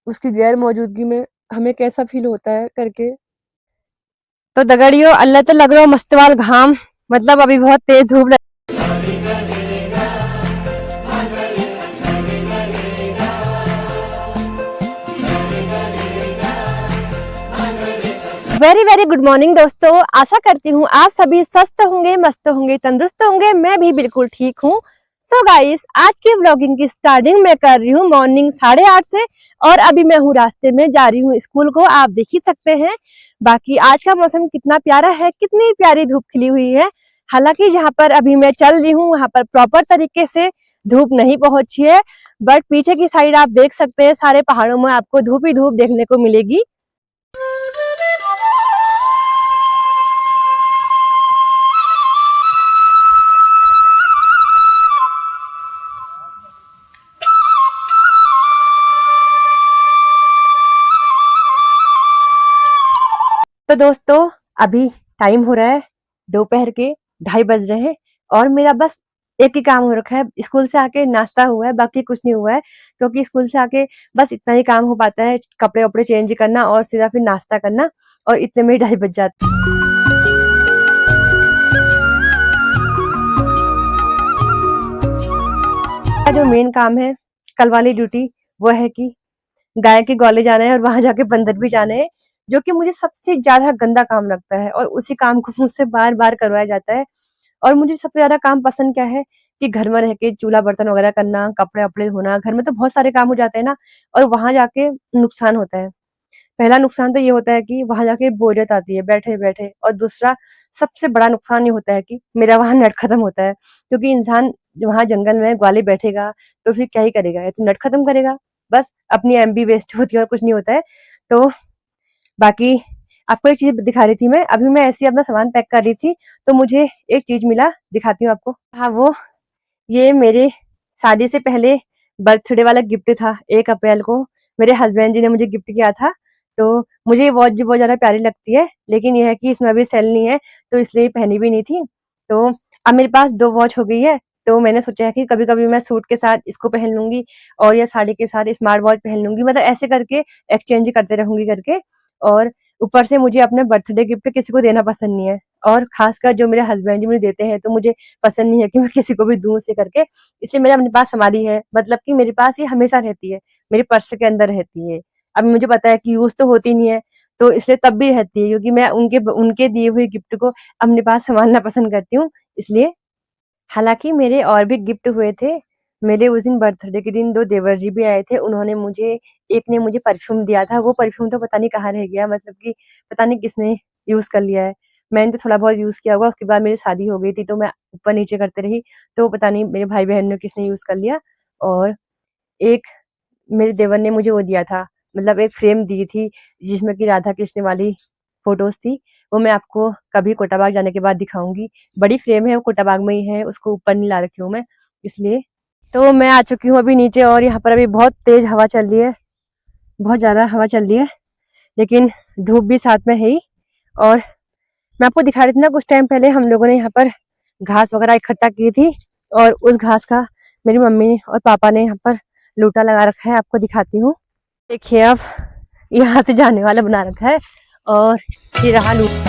उसकी गैर मौजूदगी में हमें कैसा फील होता है करके। तो दगड़ियों, अल्लाह तो लग रहा हो मस्तवाल घाम, मतलब अभी बहुत तेज धूप लग। वेरी वेरी गुड मॉर्निंग दोस्तों, आशा करती हूँ आप सभी स्वस्थ होंगे, मस्त होंगे, तंदुरुस्त होंगे। मैं भी बिल्कुल ठीक हूँ। सो गाइस, आज की व्लॉगिंग की स्टार्टिंग मैं कर रही हूँ मॉर्निंग 8:30 से, और अभी मैं हूँ रास्ते में जा रही हूँ स्कूल को, आप देख ही सकते हैं। बाकी आज का मौसम कितना प्यारा है, कितनी प्यारी धूप खिली हुई है। हालांकि जहाँ पर अभी मैं चल रही हूँ वहां पर प्रॉपर तरीके से धूप नहीं पहुंची है, बट पीछे की साइड आप देख सकते हैं सारे पहाड़ों में आपको धूप ही धूप देखने को मिलेगी। तो दोस्तों, अभी टाइम हो रहा है दोपहर के 2:30 बज रहे हैं, और मेरा बस एक ही काम हो रखा है। स्कूल से आके नाश्ता हुआ है, बाकी कुछ नहीं हुआ है, क्योंकि स्कूल से आके बस इतना ही काम हो पाता है, कपड़े वपड़े चेंज करना और सीधा फिर नाश्ता करना, और इतने में ही 2:30 बज जाते हैं। जो मेन काम है, कल वाली ड्यूटी, वो है कि गाय के ग्वाले जाना है और वहां जाके बंदर भी जाने हैं, जो कि मुझे सबसे ज्यादा गंदा काम लगता है, और उसी काम को मुझसे बार बार करवाया जाता है। और मुझे सबसे ज्यादा काम पसंद क्या है कि घर में रह के चूल्हा बर्तन वगैरह करना, कपड़े वपड़े धोना, घर में तो बहुत सारे काम हो जाते हैं ना, और वहां जाके नुकसान होता है। पहला नुकसान तो ये होता है कि वहां जाके बोरियत आती है बैठे बैठे, और दूसरा सबसे बड़ा नुकसान ये होता है कि मेरा वहां नेट खत्म होता है, क्योंकि इंसान वहां जंगल में ग्वाले बैठेगा तो फिर क्या ही करेगा, या तो नेट खत्म करेगा, बस अपनी एमबी वेस्ट होती है और कुछ नहीं होता है। तो बाकी आपको एक चीज दिखा रही थी मैं, अभी मैं ऐसे ही अपना सामान पैक कर रही थी, तो मुझे एक चीज मिला, दिखाती हूँ आपको। हाँ, वो ये मेरे शादी से पहले बर्थडे वाला गिफ्ट था। 1 अप्रैल को मेरे हस्बैंड जी ने मुझे गिफ्ट किया था। तो मुझे ये वॉच भी बहुत ज्यादा प्यारी लगती है, लेकिन यह है कि इसमें अभी सेल नहीं है, तो इसलिए पहनी भी नहीं थी। तो अब मेरे पास 2 वॉच हो गई है, तो मैंने सोचा है कि कभी कभी मैं सूट के साथ इसको पहन लूंगी, और या साड़ी के साथ स्मार्ट वॉच पहन लूंगी, मतलब ऐसे करके एक्सचेंज करते रहूंगी करके। और ऊपर से मुझे अपने बर्थडे गिफ्ट किसी को देना पसंद नहीं है, और खासकर जो मेरे हस्बैंड जी मुझे देते हैं तो मुझे पसंद नहीं है कि मैं किसी को भी दूं से करके, इसलिए मेरे अपने पास हमारी है, मतलब कि मेरे पास ये हमेशा रहती है, मेरे पर्स के अंदर रहती है। अब मुझे पता है कि यूज तो होती नहीं है, तो इसलिए तब भी रहती है, क्योंकि मैं उनके उनके दिए हुए गिफ्ट को अपने पास संभालना पसंद करती हूँ, इसलिए। हालांकि मेरे और भी गिफ्ट हुए थे। मेरे उस दिन बर्थडे के दिन 2 देवर जी भी आए थे, उन्होंने मुझे, एक ने मुझे परफ्यूम दिया था, वो परफ्यूम तो पता नहीं कहाँ रह गया, मतलब कि पता नहीं किसने यूज कर लिया है। मैंने तो थोड़ा बहुत यूज किया होगा, उसके बाद मेरी शादी हो गई थी तो मैं ऊपर नीचे करते रही, तो पता नहीं मेरे भाई बहन ने किसने यूज कर लिया। और एक मेरे देवर ने मुझे वो दिया था, मतलब एक फ्रेम दी थी जिसमें कि राधा कृष्ण वाली फोटोज थी। वो मैं आपको कभी कोटाबाग जाने के बाद दिखाऊंगी। बड़ी फ्रेम है, वो कोटाबाग में ही है, उसको ऊपर नहीं ला रखी हूँ मैं, इसलिए। तो मैं आ चुकी हूँ अभी नीचे, और यहाँ पर अभी बहुत तेज हवा चल रही है, बहुत ज्यादा हवा चल रही है, लेकिन धूप भी साथ में है ही। और मैं आपको दिखा रही थी ना, कुछ टाइम पहले हम लोगों ने यहाँ पर घास वगैरह इकट्ठा की थी, और उस घास का मेरी मम्मी और पापा ने यहाँ पर लूटा लगा रखा है, आपको दिखाती हूँ। देखिए, अब यहाँ से जाने वाला बना रखा है, और ये रहा लूट।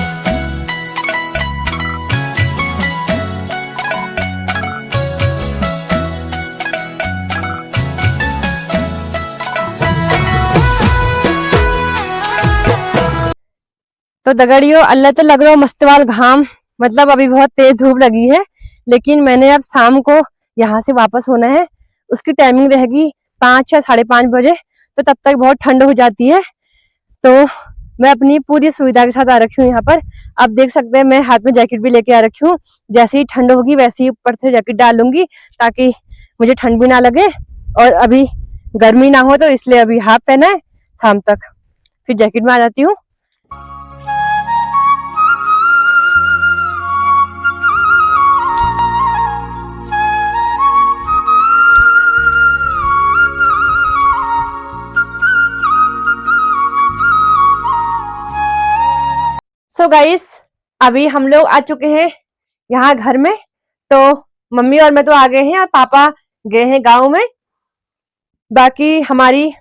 तो दगड़ियों, अल्लाह तो लग रहा हो मस्तवाल घाम, मतलब अभी बहुत तेज धूप लगी है, लेकिन मैंने अब शाम को यहाँ से वापस होना है। उसकी टाइमिंग रहेगी 5 या 5:30 बजे, तो तब तक बहुत ठंड हो जाती है। तो मैं अपनी पूरी सुविधा के साथ आ रखी हूँ यहाँ पर। आप देख सकते हैं मैं हाथ में जैकेट भी लेके आ रखी हूँ, जैसे ही ठंड होगी वैसे ही ऊपर से जैकेट डाल लूंगी, ताकि मुझे ठंड भी ना लगे, और अभी गर्मी ना हो, तो इसलिए अभी हाफ पहना है, शाम तक फिर जैकेट में आ जाती हूँ। सो गाइस, अभी हम लोग आ चुके हैं यहाँ घर में। तो मम्मी और मैं तो आ गए हैं, और पापा गए हैं गांव में। बाकी हमारी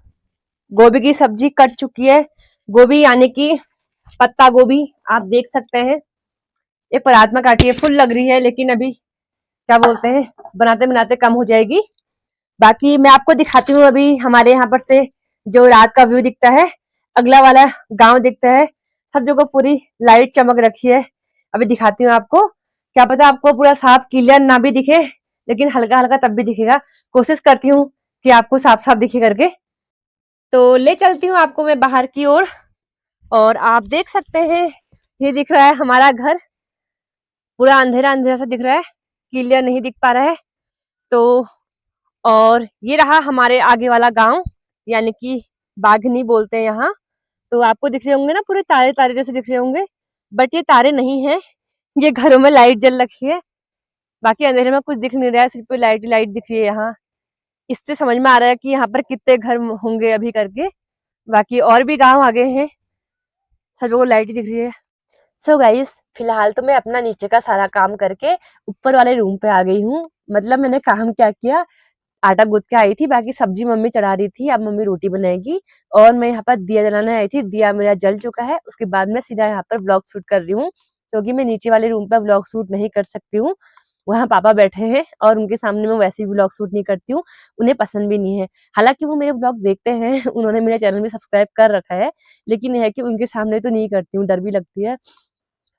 गोभी की सब्जी कट चुकी है। गोभी यानी कि पत्ता गोभी आप देख सकते हैं। एक परात में काटी है, फुल लग रही है, लेकिन अभी क्या बोलते हैं, बनाते बनाते कम हो जाएगी। बाकी मैं आपको दिखाती हूँ अभी हमारे यहाँ पर से जो रात का व्यू दिखता है, अगला वाला गांव दिखता है, सब जगह पूरी लाइट चमक रखी है। अभी दिखाती हूँ आपको, क्या पता आपको पूरा साफ क्लियर ना भी दिखे, लेकिन हल्का हल्का तब भी दिखेगा। कोशिश करती हूँ कि आपको साफ साफ दिखे करके। तो ले चलती हूँ आपको मैं बाहर की ओर, और आप देख सकते हैं ये दिख रहा है हमारा घर। पूरा अंधेरा अंधेरा सा दिख रहा है, क्लियर नहीं दिख पा रहा है। तो और ये रहा हमारे आगे वाला गांव, यानी कि बाघनी बोलते हैं यहाँ। तो आपको दिख रहे होंगे ना पूरे तारे तारे जैसे दिख रहे होंगे, बट ये तारे नहीं है, ये घरों में लाइट जल रखी है। बाकी अंधेरे में कुछ दिख नहीं रहा है, सिर्फ लाइट लाइट दिख रही है यहाँ। इससे समझ में आ रहा है कि यहाँ पर कितने घर होंगे अभी करके। बाकी और भी गांव आगे हैं, सब को लाइट दिख रही है। सो गाइस, फिलहाल तो मैं अपना नीचे का सारा काम करके ऊपर वाले रूम पे आ गई हूँ। मतलब मैंने काम क्या किया, आटा गूंथ के आई थी, बाकी सब्जी मम्मी चढ़ा रही थी, अब मम्मी रोटी बनाएगी। और मैं यहाँ पर दिया जलाने आई थी, दिया मेरा जल चुका है। उसके बाद मैं सीधा यहाँ पर ब्लॉग शूट कर रही हूँ, क्योंकि मैं नीचे वाले रूम पर ब्लॉग शूट नहीं कर सकती हूँ। वहाँ पापा बैठे हैं और उनके सामने मैं वैसे भी ब्लॉग शूट नहीं करती हूँ, उन्हें पसंद भी नहीं है। हालांकि वो मेरे ब्लॉग देखते हैं, उन्होंने मेरे चैनल में सब्सक्राइब कर रखा है, लेकिन यह है कि उनके सामने तो नहीं करती हूँ, डर भी लगती है।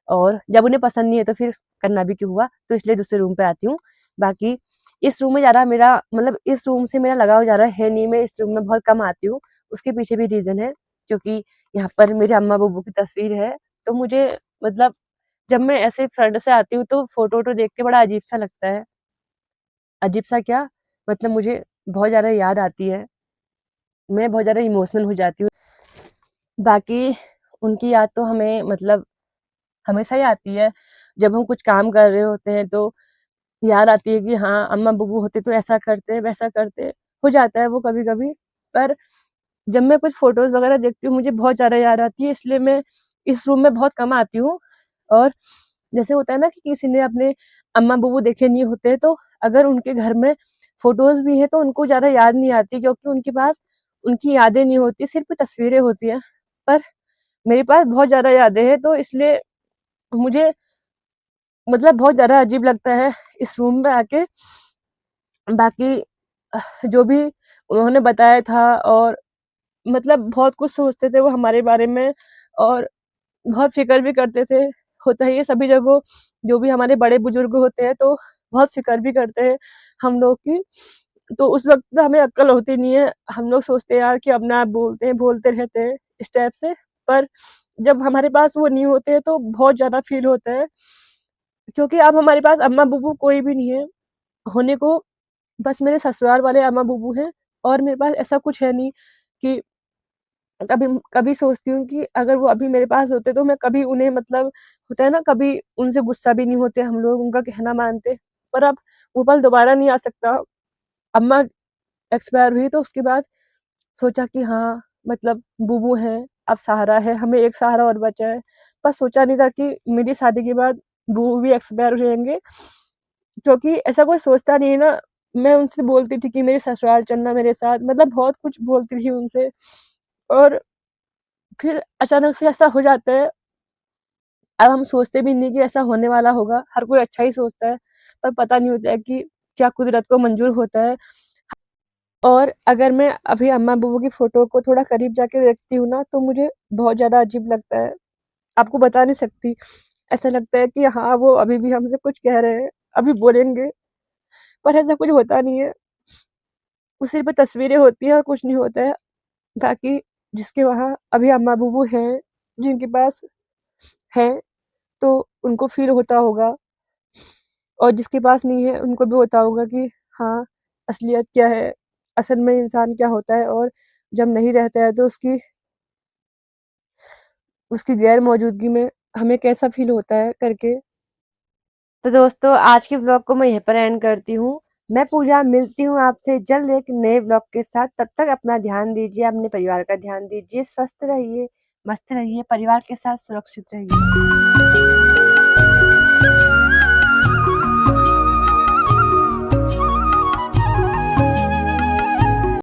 और जब उन्हें पसंद नहीं है तो फिर करना भी क्यों हुआ, तो इसलिए दूसरे रूम पे आती हूँ। बाकी इस रूम में ज़्यादा मेरा मतलब इस रूम से मेरा लगाव ज़्यादा है नहीं, मैं इस रूम में बहुत कम आती हूँ। उसके पीछे भी रीज़न है, क्योंकि यहाँ पर मेरे अम्मा बुब्बू की तस्वीर है। तो मुझे मतलब जब मैं ऐसे फ्रंट से आती हूँ तो फोटो वोटो देख के बड़ा अजीब सा लगता है। अजीब सा क्या, मतलब मुझे बहुत ज़्यादा याद आती है, मैं बहुत ज़्यादा इमोशनल हो जाती हूँ। बाकी उनकी याद तो हमें मतलब हमेशा ही आती है। जब हम कुछ काम कर रहे होते हैं तो याद आती है कि हाँ, अम्मा बुब्बू होते तो ऐसा करते, वैसा करते। हो जाता है वो कभी-कभी, पर जब मैं कुछ फ़ोटोज़ वगैरह देखती हूँ, मुझे बहुत ज़्यादा याद आती है, इसलिए मैं इस रूम में बहुत कम आती हूँ। और जैसे होता है ना कि किसी ने अपने अम्मा बुब्बू देखे नहीं होते, तो अगर उनके घर में फ़ोटोज़ भी हैं, तो उनको ज़्यादा याद नहीं आती, क्योंकि उनके पास उनकी यादें नहीं होती, सिर्फ़ तस्वीरें होती हैं। पर मेरे पास बहुत ज़्यादा यादें हैं, तो इसलिए मुझे मतलब बहुत ज़्यादा अजीब लगता है इस रूम में आके। बाकी जो भी उन्होंने बताया था, और मतलब बहुत कुछ सोचते थे वो हमारे बारे में, और बहुत फ़िक्र भी करते थे। होता ही है सभी जगह, जो भी हमारे बड़े बुजुर्ग होते हैं तो बहुत फ़िक्र भी करते हैं हम लोग की। तो उस वक़्त हमें अक्ल होती नहीं है, हम लोग सोचते हैं यार कि अपना आप बोलते हैं, बोलते रहते हैं इस टाइप से। पर जब हमारे पास वो नहीं होते हैं तो बहुत ज़्यादा फ़ील होता है, क्योंकि अब हमारे पास अम्मा-बुब्बू कोई भी नहीं है। होने को बस मेरे ससुराल वाले अम्मा-बुब्बू हैं, और मेरे पास ऐसा कुछ है नहीं कि कभी कभी सोचती हूँ कि अगर वो अभी मेरे पास होते तो मैं कभी उन्हें मतलब होता है ना, कभी उनसे गुस्सा भी नहीं होते हम लोग, उनका कहना मानते। पर अब वो पल दोबारा नहीं आ सकता। अम्मा एक्सपायर हुई तो उसके बाद सोचा कि हाँ, मतलब बुबू हैं, अब सहारा है, हमें एक सहारा और बचा है। पर सोचा नहीं था कि मेरी शादी के बाद बुबू भी एक्सपायर हो जाएँगे, क्योंकि ऐसा कोई सोचता नहीं है ना। मैं उनसे बोलती थी कि मेरे ससुराल चलना मेरे साथ, मतलब बहुत कुछ बोलती थी उनसे, और फिर अचानक से ऐसा हो जाता है। अब हम सोचते भी नहीं कि ऐसा होने वाला होगा, हर कोई अच्छा ही सोचता है, पर पता नहीं होता है कि क्या कुदरत को मंज़ूर होता है। और अगर मैं अभी अम्मा-बुब्बू की फ़ोटो को थोड़ा करीब जाके देखती हूँ ना, तो मुझे बहुत ज़्यादा अजीब लगता है। आपको बता नहीं सकती, ऐसा लगता है कि हाँ, वो अभी भी हमसे कुछ कह रहे हैं, अभी बोलेंगे, पर ऐसा कुछ होता नहीं है। वो सिर्फ़ तस्वीरें होती हैं और कुछ नहीं होता है। बाकी जिसके वहाँ अभी अम्मा-बुब्बू हैं, जिनके पास हैं, तो उनको फ़ील होता होगा, और जिसके पास नहीं है, उनको भी होता होगा कि हाँ, असलियत क्या है, असल में इंसान क्या होता है, और जब नहीं रहता है तो उसकी उसकी गैर मौजूदगी में हमें कैसा फ़ील होता है करके। तो दोस्तों, आज के ब्लॉग को मैं यहीं पर एंड करती हूँ। मैं पूजा मिलती हूँ आपसे जल्द एक नए ब्लॉग के साथ। तब तक अपना ध्यान दीजिए, अपने परिवार का ध्यान दीजिए, स्वस्थ रहिए, मस्त रहिए, परिवार के साथ सुरक्षित रहिए।